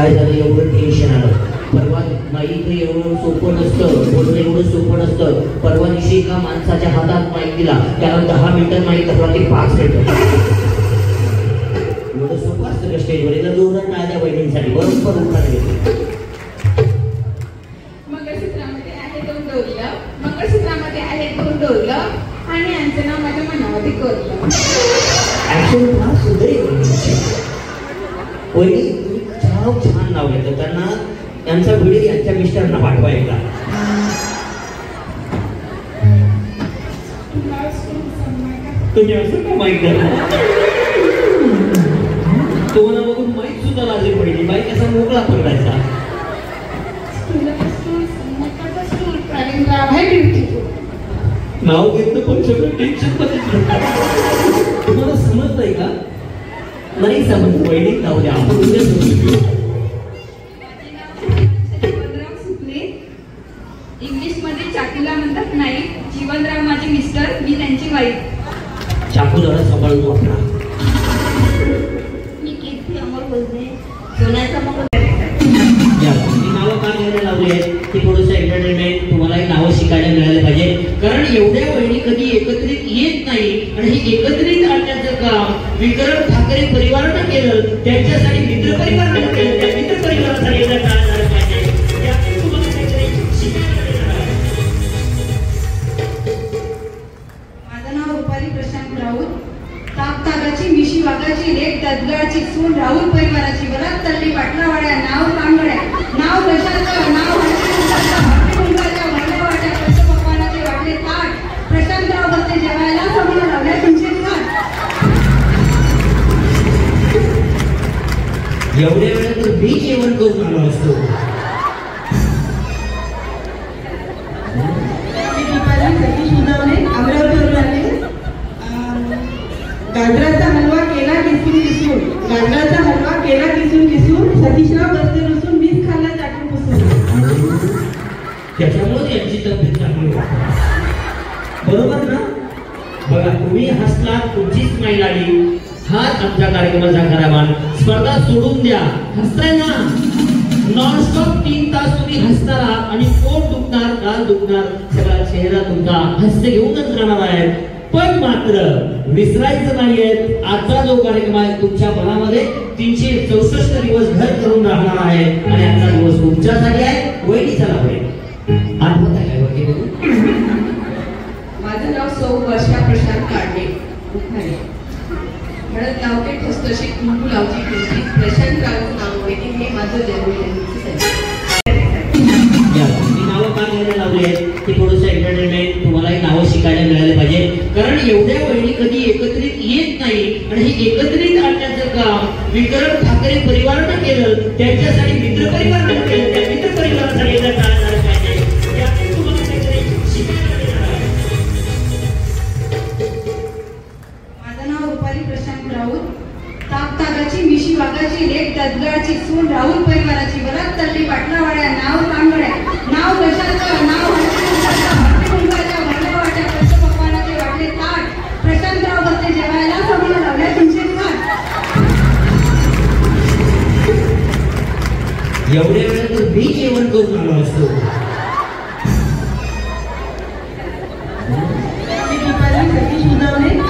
काय झालं एवढं टेन्शन आलं. परवा माईक एवढं सोपं नसतं, बोलणं एवढं सोपं नसतं. परवा दिवशी एका माणसाच्या हातात माईक दिला, त्याला 10 मिनिटं माईक धरला ते 5 मिनिटं. एवढं सोपं असतं का स्टेजवर? याला जोरात नाही त्या वहिनींसाठी बरोबर उठणार घेतली. मंगळसूत्रामध्ये आहे 2 डोरलं, मंगळसूत्रामध्ये आहे 2 डोरलं आणि यांचं नाव माझ्या मनामध्ये कोरलं. ऍक्शन फार सुंदर आहे. वहिनी छान नाव घेतं. त्यांना त्यांचा व्हिडिओ यांच्या मिस्टरांना पाठवायचा. तुम्ही असं का माईक धरला? तुम्हाला बघून माईक सुद्धा लाजली पडली. माईक असा मोकळा पकडायचा. नाव घेतलं पण सगळं टेन्शन तुम्हाला समजतंय का? नाही समजत. वहिनी नाव द्या, आपण उद्या समजू. इंग्लिश मध्ये चाकूला म्हणतात नाही. जीवनराव माझे मिस्टर, मी त्यांची वाईफ. चाकू जरा सांभाळून वापरा. मी कीर्ती अमर बोलते. सोन्याचा मग नावं का घ्यायला लावली आहेत की थोडंसं एंटरटेनमेंट तुम्हालाही नावं शिकायला मिळालं पाहिजे. कारण एवढ्या वहिनी कधी एकत्रित येत नाही आणि हे एकत्रित आणण्याचं काम विक्रम ठाकरे परिवारानं केलं. त्यांच्यासाठी मित्र परिवारानं केलं. त्या मित्र परिवारासाठी झालं पाहिजे. माझं नाव रुपाली प्रशांत राऊत. ताकतागाची मिशी वाघाची लेक ददगाची सून राहुल परिवाराची वरात चालली पाटलावाड्या. नाव कांगड्या, नाव प्रशांत, नाव कुंभाच्या वाड्या वाट्या. पंचपक्वानाचे वाटले ताट. प्रशांतराव बसले जेवायला, समोर लावल्या तुमचे ताट. एवढ्या वेळेत तर मी जेवण करून आलो असतो. अमरावतीवरून आले. गाजराचा हलवा केला किसून किसून, गाजराचा हलवा केला किसून किसून. सतीशराव बसले रुसून, मीच खाल्ला चाटून पुसून. त्याच्यामुळे यांची तब्येत चांगली होती. बरोबर ना? बघा तुम्ही हसलात, तुमची स्माईल आली. हाच आमच्या कार्यक्रमाचा खरा मान. स्पर्धा सोडून द्या, हसताय ना? नॉनस्टॉप 3 तास तुम्ही हसणार आहात आणि पोट दुखणार, काल दुखणार, सगळा चेहरा तुमचा हास्य घेऊनच राहणार आहे. पण मात्र विसरायचं नाहीये. आजचा जो कार्यक्रम आहे तुमच्या मनामध्ये 364 दिवस घर करून राहणार आहे आणि आजचा दिवस तुमच्यासाठी आहे. वहिनीचा नाव आहे आठवत आहे वहिनी बघू. माझं नाव सौ वर्षा प्रशांत काढले. हळद लावते ठसठशी, कुंकू लावची कुंची. प्रशांत राऊत नाव वहिनी हे माझं नावं का घ्यायला लावली आहेत की थोडंसं एंटरटेनमेंट तुम्हालाही नावं शिकायला मिळालं पाहिजे. कारण एवढ्या वहिनी कधी एकत्रित येत नाही आणि हे एकत्रित आणण्याचं काम विक्रम ठाकरे परिवारानं केलं. त्यांच्यासाठी मित्र परिवारानं केलं. त्या मित्र परिवारासाठी झालं पाहिजे. यातून तुम्हाला काहीतरी शिकायला मिळणार आहे. माझं नाव रुपाली प्रशांत राऊत. ताकतागाची मिशी वाघाची लेक ददगाची सून राहुल परिवाराची वरात चालली पाटलावाड्या. नाव कांगड्या, नाव प्रशांत, नाव कुंभाच्या वाड्या वाट्या. पंचपक्वानाचे वाटले ताट. प्रशांतराव बसले जेवायला, समोर लावल्या तुमचे ताट. एवढ्या वेळेत तर मी जेवण करून आलो असतो.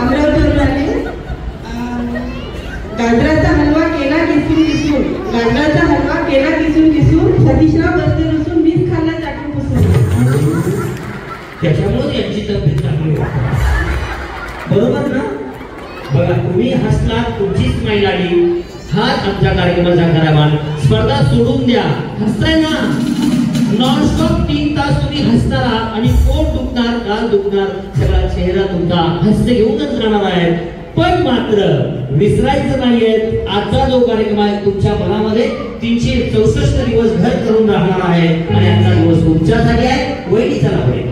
अमरावतीवरून आले. गाजराचा हलवा केला किसून किसून, गाजराचा हलवा केला किसून किसून. सतीशराव बसले रुसून, मीच खाल्ला चाटून पुसून. त्याच्यामुळे यांची तब्येत चांगली होती. बरोबर ना? बघा तुम्ही हसलात, तुमची स्माईल आली. हाच आमच्या कार्यक्रमाचा खरा मान. स्पर्धा सोडून द्या, हसताय ना? नॉनस्टॉप 3 तास तुम्ही हसणार आहात आणि पोट दुखणार, काल दुखणार, सगळा चेहरा तुमचा हास्य घेऊनच राहणार आहे. पण मात्र विसरायचं नाहीये. आजचा जो कार्यक्रम आहे तुमच्या मनामध्ये 364 दिवस घर करून राहणार आहे आणि आजचा दिवस तुमच्यासाठी आहे. वहिनीचा नाव आहे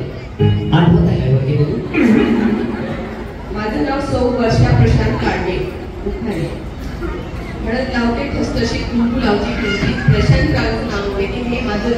आठवत आहे वहिनी बघू. माझं नाव सौ वर्षा प्रशांत काढले. हळद लावते ठसठशी, कुंकू लावची कुंची. प्रशांत राऊत नाव वहिनी हे माझं